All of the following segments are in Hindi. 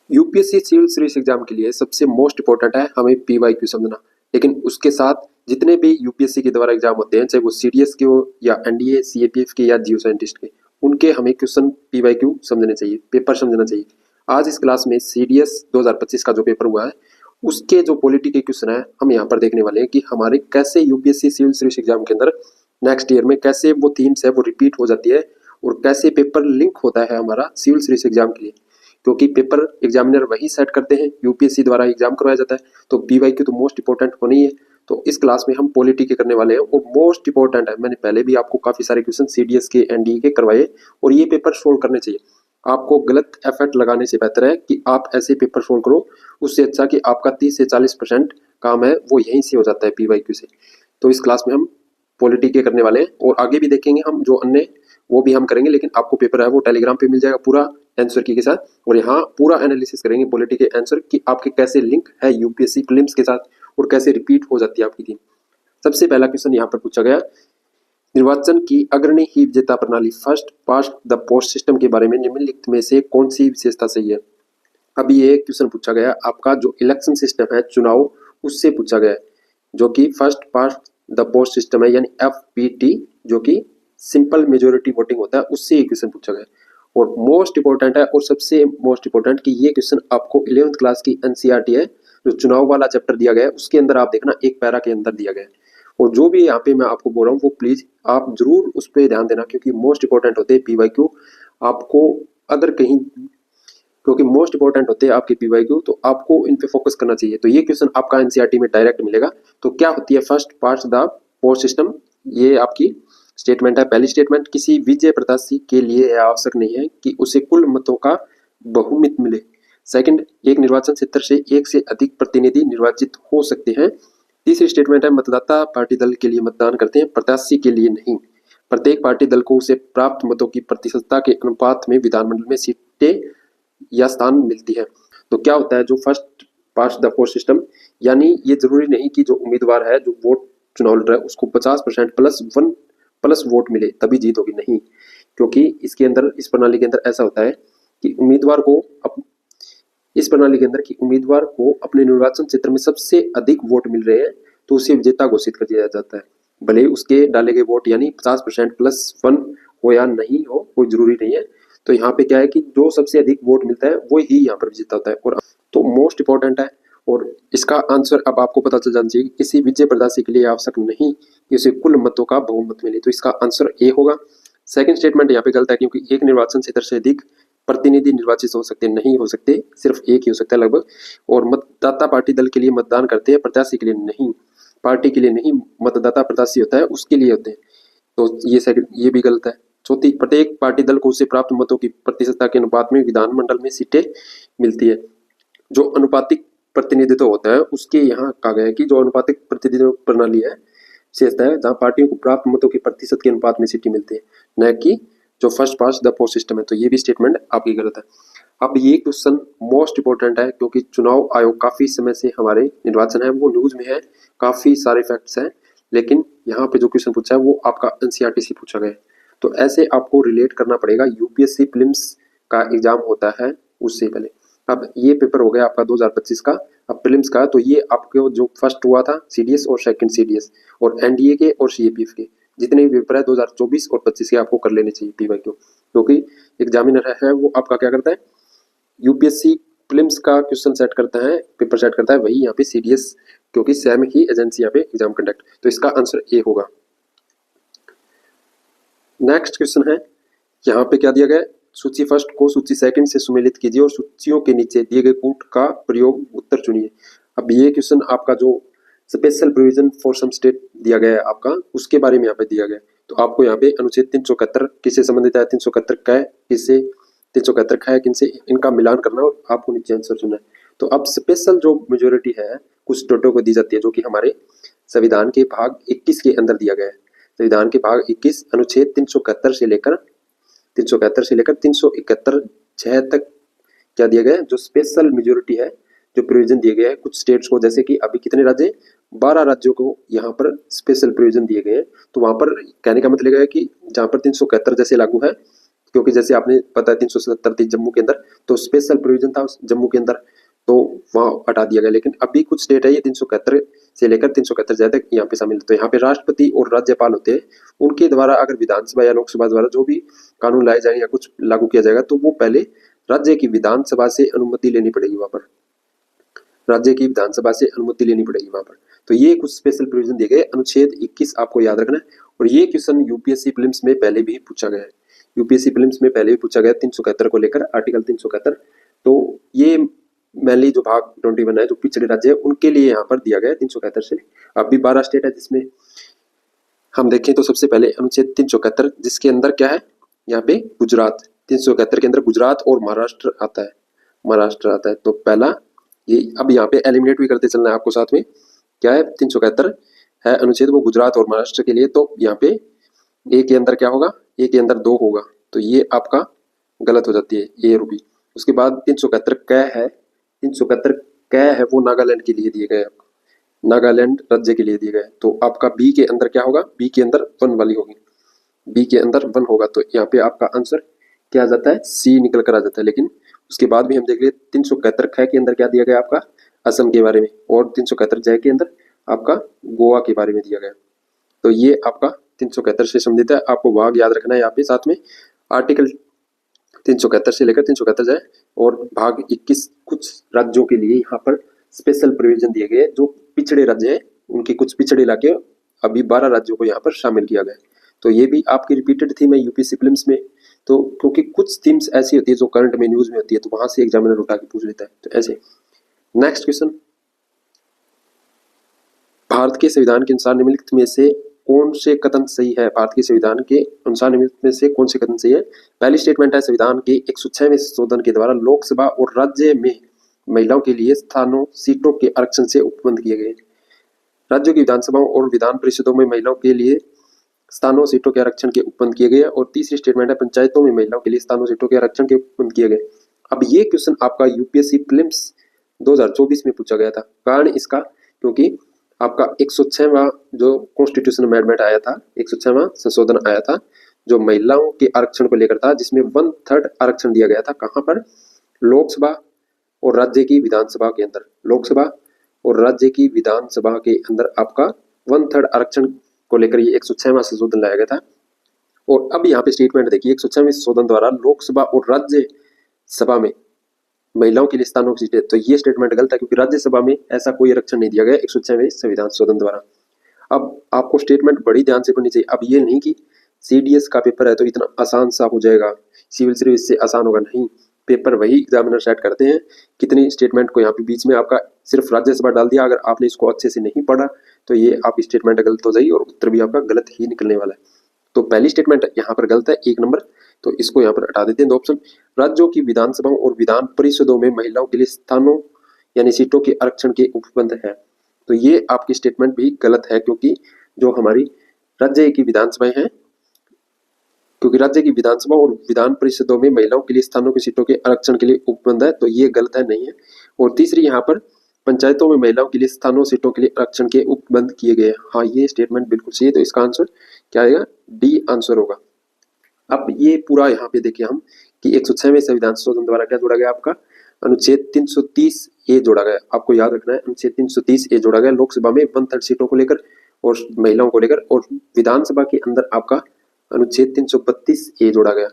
यूपीएससी सिविल सर्विस एग्जाम के लिए सबसे मोस्ट इंपॉर्टेंट है हमें पीवाईक्यू समझना। लेकिन उसके साथ जितने भी यूपीएससी के द्वारा एग्जाम होते हैं, चाहे वो सीडीएस के हो या एनडीए सीएपीएफ के या जियो साइंटिस्ट के, उनके हमें क्वेश्चन पीवाईक्यू समझने चाहिए, पेपर समझना चाहिए। आज इस क्लास में सीडीएस 2025 का जो पेपर हुआ है उसके जो पॉलिटी के क्वेश्चन है हम यहाँ पर देखने वाले हैं कि हमारे कैसे यूपीएससी सिविल सर्विस एग्जाम के अंदर नेक्स्ट ईयर में कैसे वो थीम्स है वो रिपीट हो जाती है और कैसे पेपर लिंक होता है हमारा सिविल सर्विस एग्जाम के लिए। क्योंकि पेपर एग्जामिनर वही सेट करते हैं, यूपीएससी द्वारा एग्जाम करवाया जाता है, तो पीवाईक्यू तो मोस्ट इंपॉर्टेंट होनी है। तो इस क्लास में हम पॉलिटी के करने वाले हैं और मोस्ट इंपॉर्टेंट है। मैंने पहले भी आपको काफी सारे क्वेश्चन सीडीएस के एनडीए के करवाए और ये पेपर सोल्व करने चाहिए। आपको गलत एफर्ट लगाने से बेहतर है कि आप ऐसे पेपर सोल्व करो, उससे अच्छा कि आपका 30 से 40% काम है वो यहीं से हो जाता है पीवाईक्यू से। तो इस क्लास में हम पॉलिटी के करने वाले हैं और आगे भी देखेंगे हम जो अन्य वो भी हम करेंगे, लेकिन आपको पेपर है वो टेलीग्राम पे मिल जाएगा पूरा आंसर की के साथ। और यहाँ पूरा एनालिसिस करेंगे पॉलिटी के आंसर कि आपके कैसे लिंक है यूपीएससी प्रीलिम्स के साथ और कैसे रिपीट हो जाती है आपकी थीम। सबसे पहला क्वेश्चन यहाँ पर पूछा गया, निर्वाचन की अग्रणी ही विजेता प्रणाली first past the post system के बारे में निम्नलिखित में से कौन सी विशेषता सही है। अभी ये क्वेश्चन पूछा गया आपका जो इलेक्शन सिस्टम है चुनाव उससे पूछा गया है, जो कि first past the post system है यानी एफपीटी, जो कि सिंपल मेजोरिटी वोटिंग होता है, उससे ये क्वेश्चन पूछा गया। और मोस्ट इंपॉर्टेंट है और सबसे मोस्ट इंपॉर्टेंट कि ये क्वेश्चन आपको 11th क्लास की एनसीईआरटी है जो चुनाव वाला चैप्टर दिया गया है उसके अंदर आप देखना एक पैरा के अंदर दिया गया है। और जो भी यहाँ पे मैं आपको बोल रहा हूँ वो प्लीज आप जरूर उस पर ध्यान देना क्योंकि मोस्ट इंपॉर्टेंट होते हैं पीवाईक्यू। आपको अगर कहीं क्योंकि मोस्ट इंपॉर्टेंट होते हैं आपके पीवाईक्यू, तो आपको इन पे फोकस करना चाहिए। तो ये क्वेश्चन आपका एनसीईआरटी में डायरेक्ट मिलेगा। तो क्या होती है first part the post system, ये आपकी स्टेटमेंट है। पहली स्टेटमेंट, किसी विजय प्रत्याशी के लिए यह आवश्यक नहीं है कि उसे कुल मतों का बहुमत मिले। सेकंड, एक निर्वाचन क्षेत्र से एक से अधिक प्रतिनिधि निर्वाचित हो सकते हैं। तीसरी स्टेटमेंट है, मतदाता पार्टी दल के लिए मतदान करते हैं, प्रत्याशी के लिए नहीं। प्रत्येक पार्टी दल को उसे प्राप्त मतों की प्रतिशतता के अनुपात में विधानमंडल में सीटें या स्थान मिलती है। तो क्या होता है जो first past the post system, यानी ये जरूरी नहीं कि जो उम्मीदवार है जो वोट चुनाव लड़ रहा है उसको 50% प्लस वोट मिले तभी जीत होगी, नहीं। क्योंकि इसके अंदर इस प्रणाली के अंदर ऐसा होता है कि उम्मीदवार को अपने निर्वाचन क्षेत्र में सबसे अधिक वोट मिल रहे हैं तो उसे विजेता घोषित कर दिया जाता है। भले उसके डाले गए वोट यानी 50% +1 हो या नहीं हो, कोई जरूरी नहीं है। तो यहाँ पे क्या है कि जो सबसे अधिक वोट मिलता है वो ही यहाँ पर विजेता होता है। और तो मोस्ट इंपॉर्टेंट है और इसका आंसर अब आपको पता चल जाना चाहिए कि किसी विजय प्रत्याशी के लिए आवश्यक नहीं कि उसे कुल मतों का बहुमत मिले। तो इसका आंसर ए होगा। सेकंड स्टेटमेंट यहाँ पे गलत है क्योंकि एक निर्वाचन क्षेत्र से अधिक प्रतिनिधि निर्वाचित हो सकते नहीं हो सकते, सिर्फ एक ही हो सकता है लगभग। और मतदाता पार्टी दल के लिए मतदान करते हैं, प्रत्याशी के लिए नहीं। पार्टी के लिए नहीं, मतदाता प्रत्याशी होता है उसके लिए होते हैं। तो ये भी गलत है। चौथी, प्रत्येक पार्टी दल को उसे प्राप्त मतों की प्रतिशतता के अनुपात में विधानमंडल में सीटें मिलती है। जो अनुपातिक प्रतिनिधित्व होता है उसके यहाँ कहा गया है कि जो अनुपातिक प्रतिनिधित्व प्रणाली है विशेषता है जहाँ पार्टियों को प्राप्त मतों के प्रतिशत के अनुपात में सीटें मिलती है, न कि जो first past the post system है। तो ये भी स्टेटमेंट आपकी गलत है। अब ये क्वेश्चन मोस्ट इंपॉर्टेंट है क्योंकि चुनाव आयोग काफी समय से हमारे निर्वाचन है वो न्यूज में है, काफी सारे फैक्ट्स हैं, लेकिन यहाँ पे जो क्वेश्चन पूछा है वो आपका एनसीईआरटी से पूछा गया है। तो ऐसे आपको रिलेट करना पड़ेगा, यूपीएससी प्रीलिम्स का एग्जाम होता है उससे पहले। अब ये पेपर हो गया आपका 2025 का। अब प्रीलिम्स का तो ये आपको जो फर्स्ट हुआ था सीडीएस और सेकंड सीडीएस और एनडीए के और सीएपीएफ के जितने भी पेपर है 2024 और 25 के आपको कर लेने चाहिए पीवाईक्यू, क्योंकि एग्जामिनर है वो आपका क्या करता है, यूपीएससी प्रीलिम्स का क्वेश्चन सेट करता है, पेपर सेट करता है, वही यहाँ पे सीडीएस, क्योंकि सेम ही एजेंसी यहाँ पे एग्जाम कंडक्ट। तो इसका आंसर ए होगा। नेक्स्ट क्वेश्चन है, यहाँ पे क्या दिया गया है, सूची फर्स्ट को सूची सेकंड से सुमेलित कीजिए और सूचियों के नीचे दिए गए कूट का प्रयोग उत्तर चुनिए। अब ये क्वेश्चन आपका जो special provision for some state दिया गया है आपका उसके बारे में यहाँ पे दिया गया है। तो आपको यहाँ पे अनुच्छेद 371 किससे संबंधित है, 371 का है किससे, 371 का है किनसे, इनका मिलान करना और आपको नीचे आंसर चुनना है। तो अब स्पेशल जो मेजोरिटी है कुछ स्टेटों को दी जाती है जो कि हमारे संविधान के भाग 21 के अंदर दिया गया है। संविधान के भाग 21 अनुच्छेद 371 से लेकर 371 6 तक क्या दिया गया है, जो स्पेशल मेजोरिटी है, जो प्रोविजन दिए गए हैं कुछ स्टेट्स को, जैसे कि अभी कितने राज्य, 12 राज्यों को यहाँ पर स्पेशल प्रोविजन दिए गए हैं। तो वहां पर कहने का मतलब है कि जहां पर 371 जैसे लागू है क्योंकि जैसे आपने पता है 377 थी जम्मू के अंदर, तो स्पेशल प्रोविजन था उस जम्मू के अंदर, तो वहाँ हटा दिया गया। लेकिन अभी कुछ स्टेट है ये 371 से लेकर 371 ज्यादा यहाँ पे शामिल है। तो यहाँ पे राष्ट्रपति और राज्यपाल होते हैं, उनके द्वारा अगर विधानसभा या लोकसभा द्वारा जो भी कानून लाए जाएंगे या कुछ लागू किया जाएगा, तो वो पहले राज्य की विधानसभा से अनुमति लेनी पड़ेगी वहां पर, राज्य की विधानसभा से अनुमति लेनी पड़ेगी वहां पर। तो ये कुछ स्पेशल प्रोविजन दिए गए। अनुच्छेद 21 आपको याद रखना है, और ये क्वेश्चन यूपीएससी प्रीलिम्स में पहले भी पूछा गया है, यूपीएससी प्रीलिम्स में पहले भी पूछा गया 371 को लेकर, आर्टिकल 371। तो ये मेनली जो भाग 21 है, जो पिछड़े राज्य है उनके लिए यहाँ पर दिया गया है 371 से। अब भी 12 स्टेट है जिसमें हम देखें तो सबसे पहले अनुच्छेद 371, जिसके अंदर क्या है, यहाँ पे गुजरात, 371 के अंदर गुजरात और महाराष्ट्र आता है, महाराष्ट्र आता है। तो पहला ये, अब यहाँ पे एलिमिनेट भी करते चलना है आपको साथ में, क्या है 371 है अनुच्छेद वो गुजरात और महाराष्ट्र के लिए। तो यहाँ पे ए के अंदर क्या होगा, ए के अंदर 2 होगा, तो ये आपका गलत हो जाती है ए और बी। उसके बाद 371 क है, 371 क है वो नागालैंड के लिए दिए गए, नागालैंड राज्य के लिए दिए गए। तो आपका बी के अंदर क्या होगा, बी के अंदर 1 वाली होगी, बी के अंदर 1 होगा। तो यहाँ पे आपका आंसर क्या आ जाता है, सी निकल कर आ जाता है। लेकिन उसके बाद भी हम देख लिए 371 ख के अंदर क्या दिया गया आपका, असम के बारे में, और 371 जय के अंदर आपका गोवा के बारे में दिया गया। तो ये आपका 371 से संबंधित है, आपको भाग याद रखना है यहाँ पे साथ में, आर्टिकल 371 से लेकर 371 जय, और भाग 21 कुछ राज्यों के लिए यहाँ पर स्पेशल प्रोविजन दिए गए, जो पिछड़े राज्य है उनके कुछ पिछड़े इलाके, अभी 12 राज्यों को यहाँ पर शामिल किया गया। तो ये भी आपकी रिपीटेड थीम है यूपीएससी प्रीलिम्स में, तो क्योंकि कुछ थीम्स ऐसी होती है जो करंट में न्यूज में होती है, तो वहां से एग्जामिनर उठा के पूछ लेता है। तो ऐसे नेक्स्ट क्वेश्चन, भारत के संविधान के अनुसार निम्नलिखित में से कौन से कथन सही है, भारत के संविधान के अनुसार निम्नलिखित में से कौन से कथन सही है। पहली स्टेटमेंट है, संविधान के 106वें संशोधन के द्वारा लोकसभा और राज्य में महिलाओं के लिए स्थानों सीटों के आरक्षण से उपबंध किए गए। राज्यों की विधानसभाओं और विधान परिषदों में महिलाओं के लिए स्थानों सीटों के आरक्षण के उपबंध किए गए। और तीसरी स्टेटमेंट है, पंचायतों में महिलाओं के लिए स्थानों सीटों के आरक्षण के उपबंध किए गए। अब ये क्वेश्चन आपका यूपीएससी प्रीलिम्स 2024 में पूछा गया था। कारण इसका, क्योंकि आपका 106वां जो कॉन्स्टिट्यूशन अमेंडमेंट आया था, 106वां संशोधन आया था जो महिलाओं के आरक्षण को लेकर था, जिसमें 1/3 आरक्षण दिया गया था। कहां पर, लोकसभा और राज्य की विधानसभा के अंदर, लोकसभा और राज्य की विधानसभा के अंदर आपका 1/3 आरक्षण को लेकर ये 106वां संशोधन लाया गया था। और अब यहाँ पे स्टेटमेंट देखिए, 106वें संशोधन द्वारा लोकसभा और राज्य सभा में महिलाओं के लिए स्थानों की सीटें, तो ये स्टेटमेंट गलत है, क्योंकि राज्यसभा में ऐसा कोई आरक्षण नहीं दिया गया 106वें संविधान संशोधन द्वारा। अब आपको स्टेटमेंट बड़ी ध्यान से पढ़नी चाहिए। अब ये नहीं कि सीडीएस का पेपर है तो इतना आसान सा हो जाएगा, सिविल सर्विस से आसान होगा, नहीं, पेपर वही एग्जामिनर सेट करते हैं। कितनी स्टेटमेंट को यहाँ पे बीच में आपका सिर्फ राज्यसभा डाल दिया, अगर आपने इसको अच्छे से नहीं पढ़ा तो ये आप स्टेटमेंट गलत हो जाएगी और उत्तर भी आपका गलत ही निकलने वाला है। तो पहली स्टेटमेंट यहाँ पर गलत है, 1 नंबर, तो इसको यहाँ पर हटा देते हैं 2 ऑप्शन। राज्यों की विधानसभाओं और विधान परिषदों में महिलाओं के लिए स्थानों यानी सीटों के आरक्षण के उपबंध है, तो ये आपकी स्टेटमेंट भी गलत है, क्योंकि जो हमारी राज्य की विधानसभाएं हैं, क्योंकि राज्य की विधानसभा और विधान परिषदों में महिलाओं के लिए स्थानों की सीटों के आरक्षण के लिए उपबंध है, तो ये गलत है, नहीं है। और तीसरी यहाँ पर पंचायतों में महिलाओं के लिए स्थानों सीटों के लिए आरक्षण के उपबंध किए गए। हाँ, ये स्टेटमेंट बिल्कुल सही है, तो इसका आंसर क्या आएगा, डी आंसर होगा। अब ये पूरा यहाँ पे देखिए हम कि 106वें संविधान संशोधन द्वारा क्या जोड़ा गया, आपका अनुच्छेद 330 ए जोड़ा गया। आपको याद रखना है, अनुच्छेद 330 ए जोड़ा गया लोकसभा में 1/3 सीटों को लेकर और महिलाओं को लेकर, और विधानसभा के अंदर आपका अनुच्छेद 332 ए जोड़ा गया,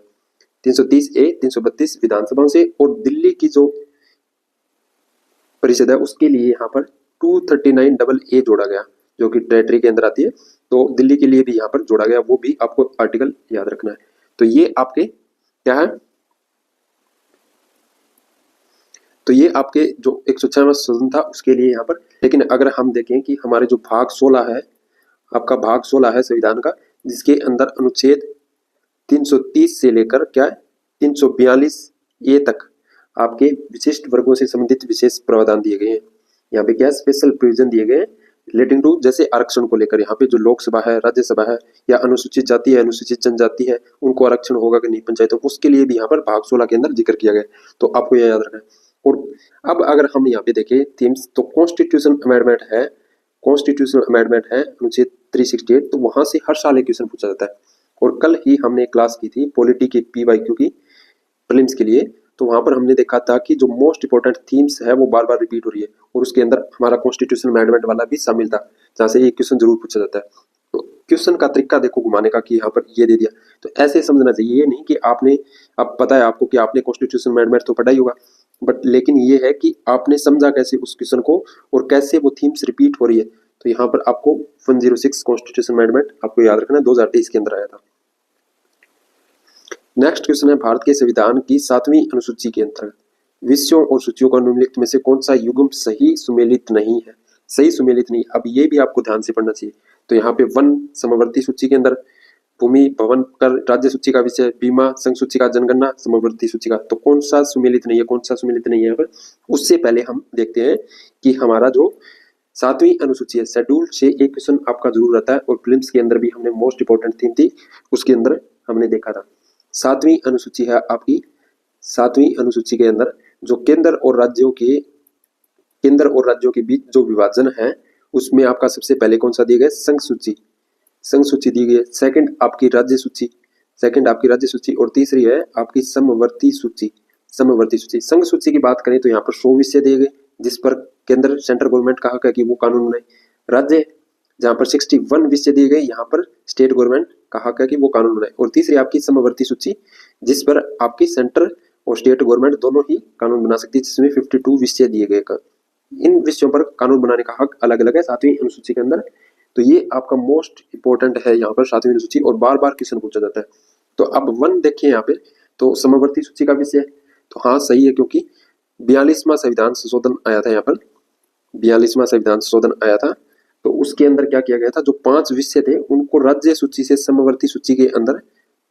330 ए 332 विधानसभाओं से। और दिल्ली की जो परिषद है उसके लिए यहाँ पर 239 ए जोड़ा गया, जो कि टेरिटरी के अंदर आती है, तो दिल्ली के लिए भी यहाँ पर जोड़ा गया, वो भी आपको आर्टिकल याद रखना है। तो ये आपके क्या है, तो ये आपके जो 106वां संशोधन था उसके लिए यहाँ पर। लेकिन अगर हम देखें कि हमारे जो भाग 16 है, आपका भाग 16 है संविधान का, जिसके अंदर अनुच्छेद 330 से लेकर क्या है 342 ए तक आपके विशिष्ट वर्गों से संबंधित विशेष प्रावधान दिए गए हैं। यहाँ पे क्या स्पेशल प्रोविजन दिए गए हैं रिलेटिंग टू, जैसे आरक्षण को लेकर, यहाँ पे जो लोकसभा है, राज्यसभा है, या अनुसूचित जाति है, अनुसूचित जनजाति है, उनको आरक्षण होगा कि नहीं पंचायतों, उसके लिए भी यहाँ पर भाग 16 के अंदर जिक्र किया गया, तो आपको यह याद रखना है। और अब अगर हम यहाँ पे देखें थीम्स, तो कॉन्स्टिट्यूशन अमेंडमेंट है, कॉन्स्टिट्यूशनल अमेंडमेंट है अनुच्छेद 368, तो वहां से हर साल एक क्वेश्चन पूछा जाता है। और कल ही हमने क्लास की थी पॉलिटी की PYQ की प्रीलिम्स के लिए, तो वहां पर हमने देखा था कि जो मोस्ट इंपोर्टेंट थीम्स है वो बार बार रिपीट हो रही है और उसके अंदर हमारा कॉन्स्टिट्यूशन अमेंडमेंट वाला भी शामिल था, जहाँ से एक क्वेश्चन जरूर पूछा जाता है। तो क्वेश्चन का तरीका देखो घुमाने का कि यहाँ पर ये दे दिया, तो ऐसे समझना चाहिए। ये नहीं कि आपने, अब पता है आपको कि आपने कॉन्स्टिट्यूशन अमेंडमेंट तो पढ़ा ही होगा, बट लेकिन ये है कि आपने समझा कैसे उस क्वेश्चन को और कैसे वो थीम्स रिपीट हो रही है। तो यहाँ पर आपको 106 कॉन्स्टिट्यूशन अमेंडमेंट आपको याद रखना है, 2023 के अंदर आया था। नेक्स्ट क्वेश्चन है, भारत के संविधान की 7वीं अनुसूची के अंतर्गत विषयों और सूचियों का निम्नलिखित में से कौन सा युग्म सही सुमेलित नहीं है? सही सुमेलित नहीं, अब ये भी आपको ध्यान से पढ़ना चाहिए। तो यहाँ पे वन समवर्ती सूची के अंदर भूमि भवन कर राज्य सूची का विषय, बीमा संघ सूची का, जनगणना समवर्ती सूची का, तो कौन सा सुमेलित नहीं है, कौन सा सुमेलित नहीं है यहाँ पर? उससे पहले हम देखते हैं कि हमारा जो 7वीं अनुसूची है, शेड्यूल से एक क्वेश्चन आपका जरूर रहता है और प्रीलिम्स के अंदर भी हमने मोस्ट इंपोर्टेंट थीम थी उसके अंदर हमने देखा था। 7वीं अनुसूची है आपकी, 7वीं अनुसूची के अंदर जो केंद्र और राज्यों के बीच जो विभाजन है उसमें आपका सबसे पहले कौन सा दिया गया? संघ सूची, संघ सूची दी गई है। सेकंड आपकी राज्य सूची, और तीसरी है आपकी समवर्ती सूची, समवर्ती सूची। संघ सूची की बात करें तो यहाँ पर 100 विषय दिए गए जिस पर केंद्र सेंट्रल गवर्नमेंट का हक है कि वो कानून बनाए। राज्य जहाँ पर 61 विषय दिए गए, यहाँ पर स्टेट गवर्नमेंट का हक है कि वो कानून बनाए। और तीसरी आपकी समवर्ती सूची जिस पर आपकी सेंटर और स्टेट गवर्नमेंट दोनों ही कानून बना सकती है, जिसमें 52 विषय दिए गए। इन विषयों पर कानून बनाने का हक अलग अलग है 7वीं अनुसूची के अंदर। तो ये आपका मोस्ट इंपोर्टेंट है यहाँ पर 7वीं अनुसूची, और बार बार क्वेश्चन पूछा जाता है। तो अब 1 देखिए यहाँ पे, तो समवर्ती सूची का विषय, तो हाँ सही है क्योंकि 42वां संविधान संशोधन आया था यहाँ पर, 42वां संविधान संशोधन आया था। तो उसके अंदर क्या किया गया था, जो 5 विषय थे उनको राज्य सूची से समवर्ती सूची के अंदर,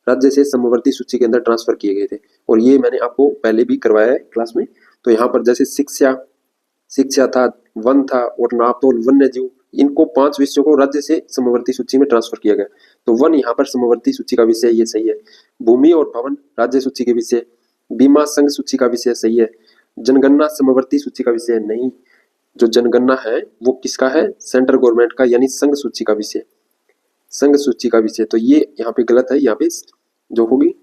राज्य से समवर्ती सूची के अंदर ट्रांसफर किए गए थे, और ये मैंने आपको पहले भी करवाया है क्लास में। तो यहाँ पर जैसे शिक्षा था, वन था, और नापतोल, वन्य जीव, इनको 5 विषयों को राज्य से समवर्ती सूची में ट्रांसफर किया गया। तो 1 यहाँ पर समवर्ती सूची का विषय, ये सही है। भूमि और भवन राज्य सूची के विषय, बीमा संघ सूची का विषय सही है। जनगणना समवर्ती सूची का विषय नहीं, जो जनगणना है वो किसका है? सेंट्रल गवर्नमेंट का, यानी संघ सूची का विषय, संघ सूची का विषय। तो ये यहाँ पे गलत है, यहाँ पे जो होगी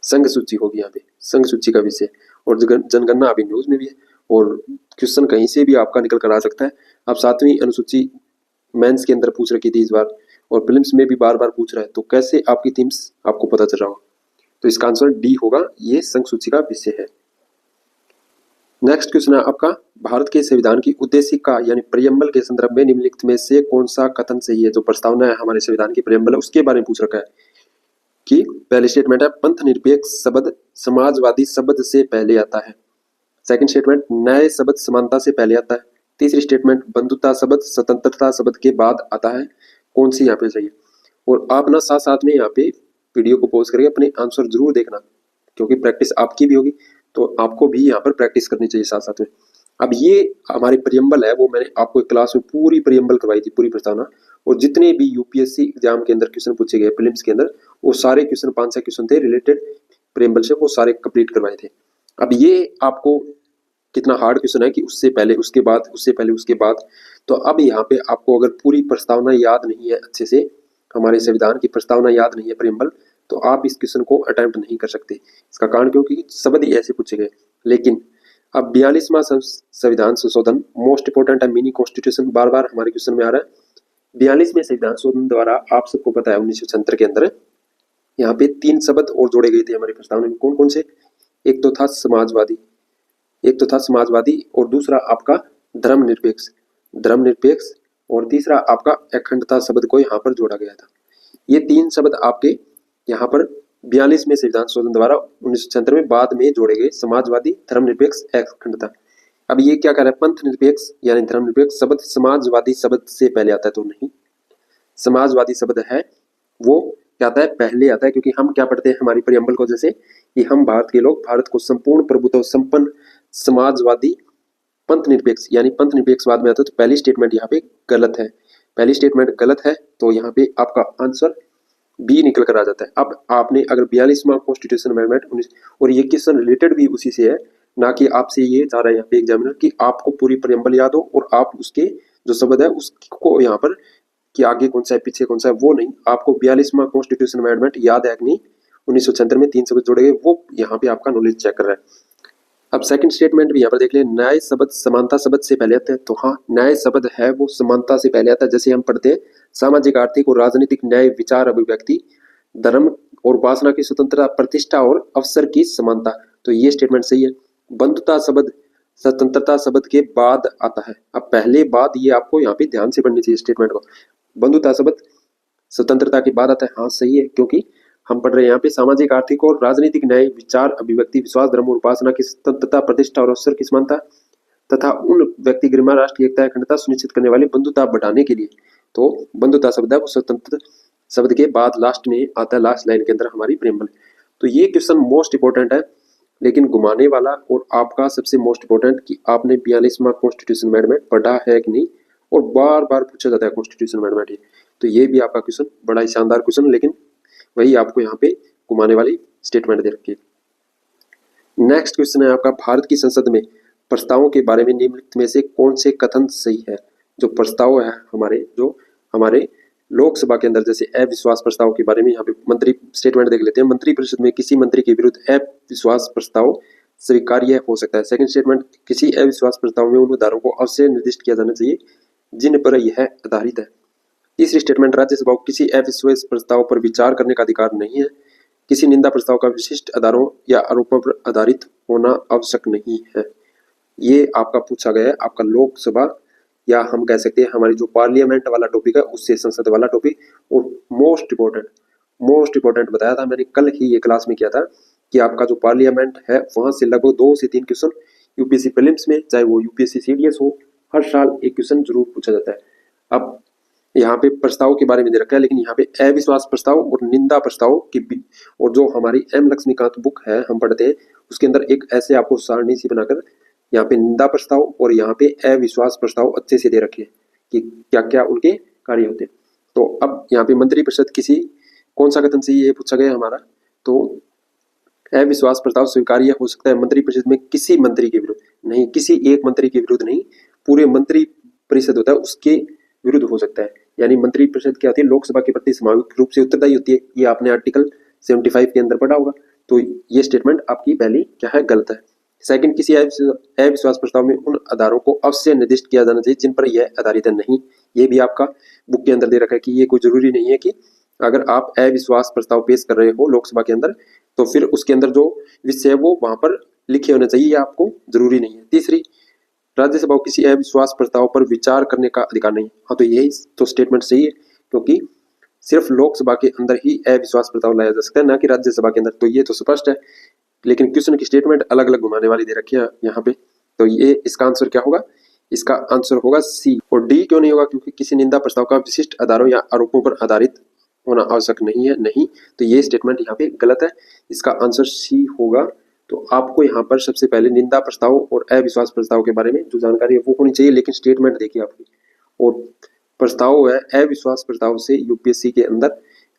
संघ सूची होगी, यहाँ पे संघ सूची का विषय। और जनगणना अभी न्यूज में भी है और क्वेश्चन कहीं से भी आपका निकल कर आ सकता है। अब 7वीं अनुसूची मेंस के अंदर पूछ रखी थी इस बार, और प्रीलिम्स में भी बार बार पूछ रहा है, तो कैसे आपकी थीम्स आपको पता चल रहा होगा? तो इसका आंसर डी होगा, ये संघ सूची का विषय है। नेक्स्ट क्वेश्चन है आपका, भारत के संविधान की उद्देशिका यानी प्रियम्बल के संदर्भ में निम्नलिखित में से कौन सा कथन सही है? जो प्रस्तावना है हमारे संविधान की प्रियम्बल है उसके बारे में पूछ रखा है कि पहली स्टेटमेंट है, पंथ निरपेक्ष शब्द समाजवादी शब्द से पहले आता है। सेकंड स्टेटमेंट, न्याय शब्द समानता से पहले आता है। तीसरी स्टेटमेंट, बंधुता शब्द स्वतंत्रता शब्द के बाद आता है। कौन सी यहाँ पे चाहिए? और आप ना साथ साथ में यहाँ पे वीडियो को पॉज करके अपने आंसर जरूर देखना, क्योंकि प्रैक्टिस आपकी भी होगी, तो आपको भी यहाँ पर प्रैक्टिस करनी चाहिए साथ साथ में। अब ये हमारी प्रियम्बल है, वो मैंने आपको क्लास में पूरी प्रियम्बल करवाई थी, पूरी प्रस्तावना, और जितने भी यूपीएससी एग्जाम के अंदर क्वेश्चन पूछे गए प्रीलिम्स के अंदर, वो सारे क्वेश्चन 5-6 क्वेश्चन थे रिलेटेड प्रियम्बल से, वो सारे कंप्लीट करवाए थे। अब ये आपको कितना हार्ड क्वेश्चन है कि उससे पहले उसके बाद, उससे पहले उसके बाद। तो अब यहाँ पे आपको अगर पूरी प्रस्तावना याद नहीं है अच्छे से, हमारे संविधान की प्रस्तावना याद नहीं है प्रियम्बल, तो आप इस क्वेश्चन को अटेम्प्ट नहीं कर सकते। इसका कारण क्योंकि शब्द ही ऐसे पूछे गए। लेकिन अब 42वां संविधान संशोधन मोस्ट इंपोर्टेंट है, मिनी कॉन्स्टिट्यूशन बार बार हमारे क्वेश्चन में आ रहा है। 42वें संविधान संशोधन द्वारा आप सबको पता है 1976 के अंदर यहाँ पे 3 शब्द और जोड़े गए थे हमारी प्रस्तावना में। कौन कौन से? एक तो था समाजवादी, और दूसरा आपका धर्मनिरपेक्ष, और तीसरा आपका अखंडता शब्द को यहाँ पर जोड़ा गया था। ये 3 शब्द आपके यहाँ पर 42वें संविधान संशोधन द्वारा 1976 में बाद में जोड़े गए, समाजवादी, धर्मनिरपेक्ष, अखंडता। अब ये क्या कह रहा है? पंथ निरपेक्ष यानी धर्मनिरपेक्ष शब्द समाजवादी शब्द से पहले आता है, तो नहीं, समाजवादी शब्द है वो क्या आता है? पहले आता है, क्योंकि हम क्या पढ़ते हैं हमारी प्रियम्बल को, जैसे कि हम भारत के लोग भारत को संपूर्ण प्रभुत्व संपन्न समाजवादी पंथ निरपेक्ष, यानी पंथ निरपेक्षवाद में आता है। तो पहली स्टेटमेंट यहाँ पे गलत है, पहली स्टेटमेंट गलत है, तो यहाँ पे आपका आंसर बी निकल कर आ जाता है। अब आपने अगर 42वां कॉन्स्टिट्यूशन अमेंडमेंट 19, और ये क्वेश्चन रिलेटेड भी उसी से है, ना कि आपसे ये चाह रहा है यहाँ पे एग्जामिनर कि आपको पूरी प्रियम्बल याद हो और आप उसके जो शब्द है उसको यहाँ पर कि आगे कौन सा है पीछे कौन सा है, वो नहीं, आपको 42वां कॉन्स्टिट्यूशन अमेंडमेंट याद है कि नहीं, 1976 में 3 शब्द जोड़े गए, वो यहाँ पे आपका नॉलेज चेक कर रहा है। अब सेकंड स्टेटमेंट भी यहाँ पर देख लें, न्याय शब्द समानता शब्द से पहले आता है, तो हाँ न्याय शब्द है वो समानता से पहले आता है। जैसे हम पढ़ते हैं सामाजिक आर्थिक और राजनीतिक न्याय, विचार अभिव्यक्ति, धर्म और उपासना की स्वतंत्रता, प्रतिष्ठा और अवसर की समानता, तो ये स्टेटमेंट सही है। बंधुता शब्द स्वतंत्रता शब्द के बाद आता है। अब पहले बाद ये आपको यहाँ पे ध्यान से पढ़नी चाहिए स्टेटमेंट को। बंधुता शब्द स्वतंत्रता के बाद आता है, हाँ सही है, क्योंकि हम पढ़ रहे हैं यहाँ पे सामाजिक आर्थिक और राजनीतिक न्याय, विचार अभिव्यक्ति, विश्वास, धर्म और उपासना की स्वतंत्रता, प्रतिष्ठा और अवसर की समानता तथा उन व्यक्ति गरिमा, राष्ट्रीय एकता, अखंडता सुनिश्चित करने वाली बंधुता बढ़ाने के लिए। तो बंधुता शब्द है वो स्वतंत्र शब्द के बाद लास्ट में आता है, लास्ट लाइन के अंदर हमारी प्रेमबल। तो ये क्वेश्चन मोस्ट इंपोर्टेंट है, लेकिन घुमाने वाला और आपका सबसे मोस्ट इंपोर्टेंट कि आपने 42वां कॉन्स्टिट्यूशन अमेंडमेंट पढ़ा है कि नहीं, और बार बार पूछा जाता है कॉन्स्टिट्यूशन अमेंडमेंट। तो ये भी आपका क्वेश्चन बड़ा ही शानदार क्वेश्चन, लेकिन वही आपको यहाँ पे घुमाने वाली स्टेटमेंट दे रखी है। नेक्स्ट क्वेश्चन है आपका, भारत की संसद में प्रस्तावों के बारे में निम्नलिखित में से कौन से कथन सही है। जो प्रस्ताव है हमारे लोकसभा के अंदर, जैसे अविश्वास प्रस्ताव के बारे में यहाँ पे मंत्री स्टेटमेंट देख लेते हैं। मंत्रिपरिषद में किसी मंत्री के विरुद्ध अविश्वास प्रस्ताव स्वीकार्य हो सकता है। सेकंड स्टेटमेंट, किसी अविश्वास प्रस्ताव में उन धाराओं को अवश्य निर्दिष्ट किया जाना चाहिए जिन पर यह आधारित है। तीसरी स्टेटमेंट, राज्यसभा को किसी अविश्वास प्रस्ताव पर विचार करने का अधिकार नहीं है। किसी निंदा प्रस्ताव का विशिष्ट आधारों या आरोपों पर आधारित होना आवश्यक नहीं है। ये आपका पूछा गया है, आपका लोकसभा या हम कह सकते हैं हमारी जो पार्लियामेंट वाला टॉपिक है उससे संसद वाला टॉपिक। और मोस्ट इंपोर्टेंट बताया था मैंने कल ही ये क्लास में किया था कि आपका जो पार्लियामेंट है वहां से लगभग 2 से 3 क्वेश्चन यूपीएससी प्रीलिम्स में, चाहे वो यूपीएससी सीडीएस हो, हर साल एक क्वेश्चन जरूर पूछा जाता है। अब यहाँ पे प्रस्ताव के बारे में दे रखा है, लेकिन यहाँ पे अविश्वास प्रस्ताव और निंदा प्रस्ताव की और जो हमारी एम लक्ष्मीकांत बुक है हम पढ़ते हैं उसके अंदर एक ऐसे आपको सारणी सी बनाकर यहाँ पे निंदा प्रस्ताव और यहाँ पे अविश्वास प्रस्ताव अच्छे से दे रखे हैं कि क्या क्या उनके कार्य होते हैं। तो अब यहाँ पे मंत्रिपरिषद किसी कौन सा कथन से ये पूछा गया हमारा, तो अविश्वास प्रस्ताव स्वीकार्य हो सकता है मंत्रिपरिषद में किसी मंत्री के विरुद्ध, नहीं किसी एक मंत्री के विरुद्ध नहीं, पूरे मंत्री परिषद होता है उसके विरुद्ध हो सकता है। यानी मंत्रिपरिषद क्या होती है, लोकसभा के प्रति सामूहिक रूप से उत्तरदायी होती है। ये आपने आर्टिकल 75 के अंदर पढ़ा होगा। तो ये स्टेटमेंट आपकी पहली क्या है, गलत है। सेकंड, किसी अविश्वास प्रस्ताव में उन आधारों को अवश्य निर्दिष्ट किया जाना चाहिए जिन पर यह आधारित है, नहीं, ये भी आपका बुक के अंदर दे रखा है कि ये कोई जरूरी नहीं है कि अगर आप अविश्वास प्रस्ताव पेश कर रहे हो लोकसभा के अंदर तो फिर उसके अंदर जो विषय है वो वहां पर लिखे होने चाहिए, आपको जरूरी नहीं है। तीसरी, राज्यसभा को किसी अविश्वास प्रस्ताव पर विचार करने का अधिकार नहीं। हाँ, तो यही तो स्टेटमेंट सही है, क्योंकि सिर्फ लोकसभा के अंदर ही अविश्वास प्रस्ताव लाया जा सकता है, ना कि राज्यसभा के अंदर। तो ये तो स्पष्ट है, लेकिन क्वेश्चन की स्टेटमेंट अलग अलग घुमाने वाली दे रखी है यहाँ पे। तो ये इसका आंसर क्या होगा, इसका आंसर होगा सी। और डी क्यों नहीं होगा, क्योंकि किसी निंदा प्रस्ताव का विशिष्ट आधारों या आरोपों पर आधारित होना आवश्यक नहीं है, नहीं, तो ये स्टेटमेंट यहाँ पे गलत है, इसका आंसर सी होगा। तो आपको यहाँ पर सबसे पहले निंदा प्रस्ताव और अविश्वास प्रस्ताव के बारे में जो जानकारी है वो होनी चाहिए, लेकिन स्टेटमेंट देखिए आपकी। और प्रस्ताव है अविश्वास प्रस्ताव से यूपीएससी के अंदर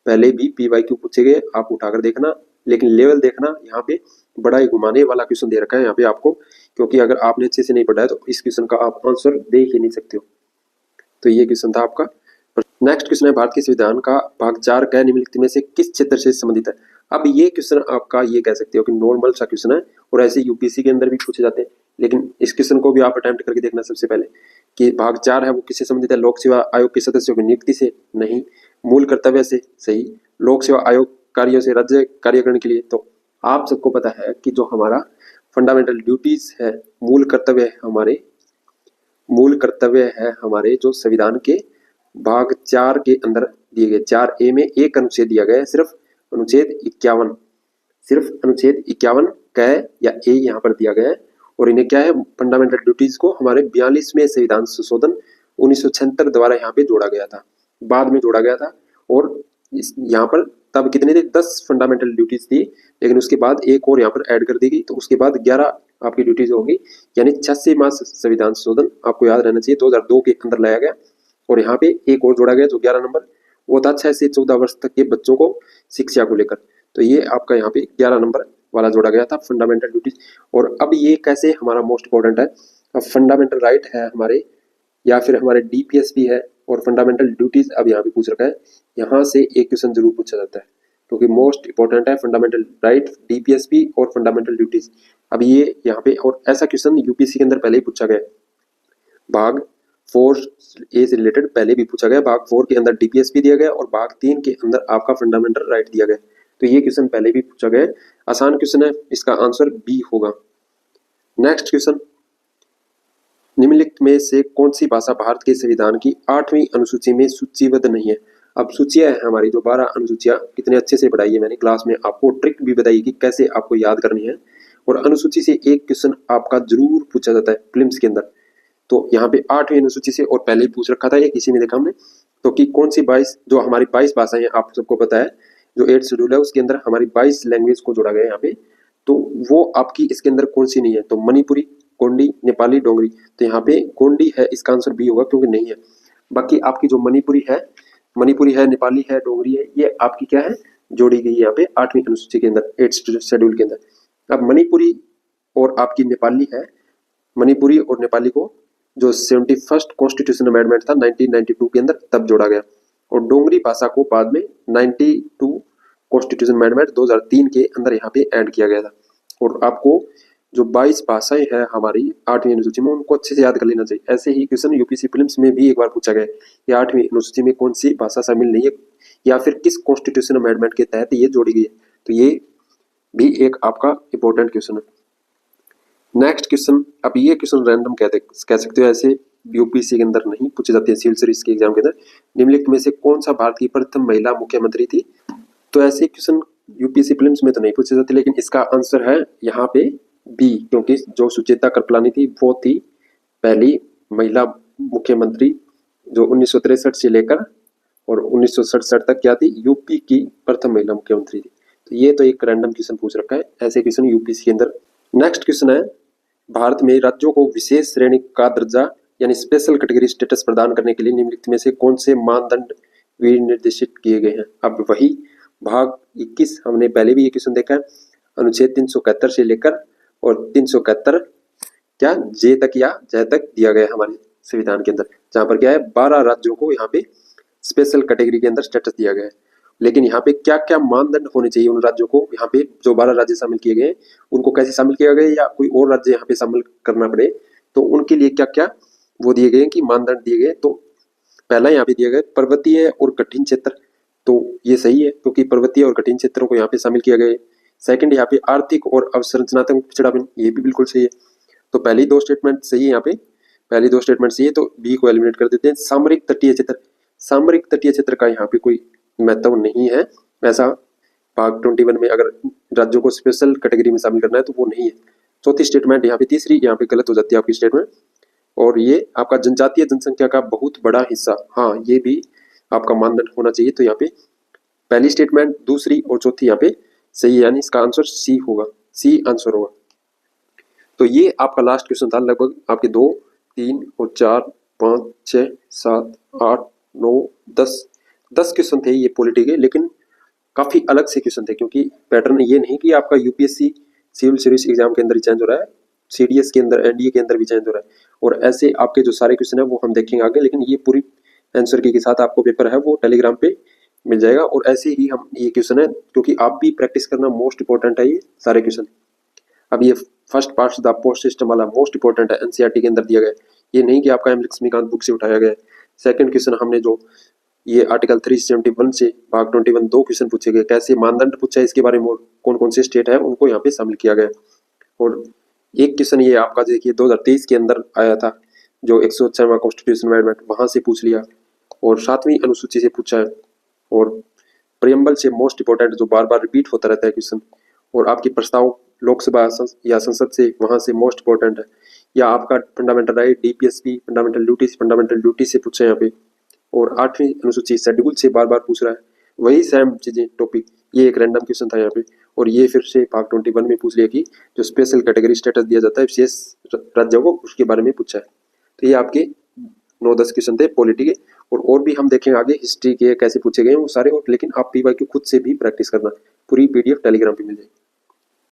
पहले भी पीवाईक्यू पूछे गए, आप उठाकर देखना, लेकिन लेवल देखना, यहाँ पे बड़ा ही घुमाने वाला क्वेश्चन दे रखा है यहाँ पे आपको, क्योंकि अगर आपने अच्छे से नहीं पढ़ा है तो इस क्वेश्चन का आप आंसर दे ही नहीं सकते हो। तो ये क्वेश्चन था आपका। नेक्स्ट क्वेश्चन है, भारत के संविधान का भाग 4 का निम्नलिखित में से किस क्षेत्र से संबंधित है। अब ये क्वेश्चन आपका ये कह सकते हो कि नॉर्मल सा क्वेश्चन है और ऐसे यूपीएससी के अंदर भी पूछे जाते हैं, लेकिन इस क्वेश्चन को भी आप अटेम्प्ट करके देखना सबसे पहले कि भाग 4 है वो किससे संबंधित है, लोक सेवा आयोग के सदस्यों की नियुक्ति से, नहीं, मूल कर्तव्य से, सही, लोक सेवा आयोग कार्यों से राज्य कार्यकरण के लिए। तो आप सबको पता है कि जो हमारा फंडामेंटल ड्यूटीज है, मूल कर्तव्य है हमारे जो संविधान के भाग 4 के अंदर दिए गए, 4A में एक अनुच्छेद दिया गया है, सिर्फ अनुच्छेद 51 का है या ए यहाँ पर दिया गया है। और इन्हें क्या है, फंडामेंटल ड्यूटीज को हमारे 42वें संविधान संशोधन 1976 द्वारा यहाँ पे जोड़ा गया था, बाद में जोड़ा गया था। और यहाँ पर तब कितने थे, 10 फंडामेंटल ड्यूटीज थी, लेकिन उसके बाद एक और यहाँ पर ऐड कर दी गई, तो उसके बाद 11 आपकी ड्यूटीज होगी, यानी 86वां संविधान संशोधन आपको याद रहना चाहिए 2002 के अंदर लाया गया। और यहाँ पे एक और जोड़ा गया जो 11 नंबर, वो था 6 से 14 वर्ष तक के बच्चों को शिक्षा को लेकर। तो ये आपका यहाँ पे 11 नंबर वाला जोड़ा गया था फंडामेंटल ड्यूटीज। और अब ये कैसे हमारा मोस्ट इंपॉर्टेंट है, अब फंडामेंटल राइट है हमारे, या फिर हमारे डीपीएस भी है और फंडामेंटल ड्यूटीज अब यहाँ पे पूछ रखा है, यहाँ से एक क्वेश्चन जरूर पूछा जाता है क्योंकि मोस्ट इंपॉर्टेंट है फंडामेंटल राइट, डीपीएसपी और फंडामेंटल ड्यूटीज। अब ये यहाँ पे, और ऐसा क्वेश्चन यूपीएससी के अंदर पहले ही पूछा गया, भाग 4A से रिलेटेड पहले भी पूछा गया, भाग 4 के अंदर डीपीएसपी दिया गया और भाग 3 के अंदर आपका फंडामेंटल राइट दिया गया। तो ये क्वेश्चन पहले भी पूछा गया, आसान क्वेश्चन है, इसका आंसर बी होगा। नेक्स्ट क्वेश्चन, निम्नलिखित में से कौन सी भाषा भारत के संविधान की 8वीं अनुसूची में सूचीबद्ध नहीं है। अब सूचियां है हमारी जो 12 अनुसूचियां, कितने अच्छे से पढ़ाई है मैंने क्लास में, आपको ट्रिक भी बताई कि कैसे आपको याद करनी है, और अनुसूची से एक क्वेश्चन आपका जरूर पूछा जाता है प्रीलिम्स के अंदर। तो यहाँ पे 8वीं अनुसूची से और पहले ही पूछ रखा था, एक इसी में देखा हमने, तो कि कौन सी 22 जो हमारी 22 भाषाएं हैं, आप सबको पता है जो 8 शेड्यूल है उसके अंदर हमारी 22 लैंग्वेज को जोड़ा गया है यहाँ पे, तो वो आपकी इसके अंदर कौन सी नहीं है, तो मणिपुरी, गोंडी, नेपाली, डोगरी। तो यहाँ पे गोंडी है, इसका आंसर बी होगा क्योंकि नहीं है। बाकी आपकी जो मणिपुरी है, नेपाली है, डोगरी है, ये आपकी क्या है, जोड़ी गई है यहाँ पे 8वीं अनुसूची के अंदर, 8 शेड्यूल के अंदर। अब मणिपुरी और आपकी नेपाली है, मणिपुरी और नेपाली को जो 71st कॉन्स्टिट्यूशन अमेंडमेंट था 1992 के अंदर तब जोड़ा गया, और डोगरी भाषा को बाद में 92 कॉन्स्टिट्यूशन अमेंडमेंट 2003 के अंदर यहाँ पे ऐड किया गया था। और आपको जो 22 भाषाएं हैं हमारी 8वीं अनुसूची में, उनको अच्छे से याद कर लेना चाहिए। ऐसे ही क्वेश्चन यूपीएससी प्रीलिम्स में भी एक बार पूछा गया, ये 8वीं अनुसूची में कौन सी भाषा शामिल नहीं है या फिर किस कॉन्स्टिट्यूशन अमेंडमेंट के तहत ये जोड़ी गई है, तो ये भी एक आपका इंपॉर्टेंट क्वेश्चन है। नेक्स्ट क्वेश्चन, अब ये क्वेश्चन रैंडम कह सकते हो, ऐसे यूपीएससी के अंदर नहीं पूछे जाते हैं, सिविल सर्विस के एग्जाम के अंदर। निम्नलिखित में से कौन सा भारत की प्रथम महिला मुख्यमंत्री थी, तो ऐसे क्वेश्चन यूपीएससी प्रीलिम्स में तो नहीं पूछे जाते, लेकिन इसका आंसर है यहाँ पे बी, क्योंकि जो सुचेता कृपलानी थी वो थी पहली महिला मुख्यमंत्री जो 1963 से लेकर और 1967 तक क्या थी, यूपी की प्रथम महिला मुख्यमंत्री थी। तो ये तो एक रैंडम क्वेश्चन पूछ रखा है, ऐसे क्वेश्चन यूपीएससी के अंदर। नेक्स्ट क्वेश्चन है, भारत में राज्यों को विशेष श्रेणी का दर्जा यानी स्पेशल कैटेगरी स्टेटस प्रदान करने के लिए निम्नलिखित में से कौन से मानदंड विनिर्देशित किए गए हैं। अब वही भाग 21 हमने पहले भी ये क्वेश्चन देखा है, अनुच्छेद 371 से लेकर और 371 क्या जे तक या जय तक दिया गया हमारे संविधान के अंदर, जहां पर क्या है 12 राज्यों को यहाँ पे स्पेशल कैटेगरी के अंदर स्टेटस दिया गया है। लेकिन यहाँ पे क्या क्या मानदंड होने चाहिए उन राज्यों को, यहाँ पे जो 12 राज्य शामिल किए गए उनको कैसे शामिल किया गया या कोई और राज्य यहाँ पे शामिल करना पड़े, तो उनके लिए क्या क्या वो दिए गए कि मानदंड दिए गए। तो पहला यहाँ पे दिया गया पर्वतीय और कठिन क्षेत्र, तो ये सही है क्योंकि पर्वतीय और कठिन क्षेत्रों को यहाँ पे शामिल किया गया है। सेकंड यहाँ पे आर्थिक और अवसंरचनात्मक पिछड़ापन, ये भी बिल्कुल सही है। तो पहली दो स्टेटमेंट सही है, यहाँ पे पहली दो स्टेटमेंट सही है, तो बी को एलिमिनेट कर देते हैं। सामरिक तटीय क्षेत्र, सामरिक तटीय क्षेत्र का यहाँ पे कोई महत्व नहीं है, ऐसा भाग 21 में अगर राज्यों को स्पेशल कैटेगरी में शामिल करना है तो वो नहीं है। चौथी स्टेटमेंट यहाँ पे, तीसरी यहाँ पे गलत हो जाती है आपकी स्टेटमेंट, और ये आपका जनजातीय जनसंख्या का बहुत बड़ा हिस्सा, हाँ ये भी आपका मानदंड होना चाहिए। तो यहाँ पे पहली स्टेटमेंट, दूसरी और चौथी यहाँ पे सही है, यानी इसका आंसर सी होगा, सी आंसर होगा। तो ये आपका लास्ट क्वेश्चन था, लगभग आपके 2, 3 और 4, 5, 6, 7, 8, 9, 10 क्वेश्चन थे ये पॉलिटी के, लेकिन काफी अलग से क्वेश्चन थे क्योंकि पैटर्न ये नहीं कि आपका यूपीएससी सिविल सर्विस एग्जाम के अंदर ही चेंज हो रहा है, सीडीएस के अंदर, एनडीए के अंदर भी चेंज हो रहा है, और ऐसे आपके जो सारे क्वेश्चन है वो हम देखेंगे आगे। लेकिन ये पूरी आंसर के साथ आपको पेपर है वो टेलीग्राम पे मिल जाएगा, और ऐसे ही हम ये क्वेश्चन है क्योंकि आप भी प्रैक्टिस करना मोस्ट इंपॉर्टेंट है ये सारे क्वेश्चन। अब ये first part the post system वाला मोस्ट इंपॉर्टेंट है, एनसीईआरटी के अंदर दिया गया है, ये नहीं कि आपका एम लक्ष्मीकांत बुक से उठाया गया है। सेकंड क्वेश्चन हमने जो ये आर्टिकल 371 से भाग 21 2 क्वेश्चन पूछे गए, कैसे मानदंड पूछा है इसके बारे में, कौन कौन से स्टेट है उनको यहाँ पे शामिल किया गया। और एक क्वेश्चन ये आपका देखिए 2023 के अंदर आया था जो 106वां कॉन्स्टिट्यूशन अमेंडमेंट, वहां से पूछ लिया, और 7वीं अनुसूची से पूछा है, और प्रियम्बल से मोस्ट इंपॉर्टेंट जो बार बार रिपीट होता रहता है क्वेश्चन, और आपकी प्रस्ताव लोकसभा या संसद से वहां से मोस्ट इंपॉर्टेंट है, या आपका fundamental right, DPSP, fundamental duty से पूछा है यहाँ पे, और 8वीं अनुसूची शेड्यूल से बार बार पूछ रहा है, वही सेम चीजें टॉपिक। ये एक रैंडम क्वेश्चन था यहाँ पे, और ये फिर से भाग 21 में पूछ लिया कि जो स्पेशल कैटेगरी स्टेटस दिया जाता है विशेष राज्यों को, उसके बारे में पूछा है। तो ये आपके 9-10 क्वेश्चन थे पॉलिटी के, और भी हम देखेंगे आगे हिस्ट्री के कैसे पूछे गए वो सारे, और लेकिन आप पीवाईक्यू खुद से भी प्रैक्टिस करना, पूरी पीडीएफ टेलीग्राम पे मिल जाएगी।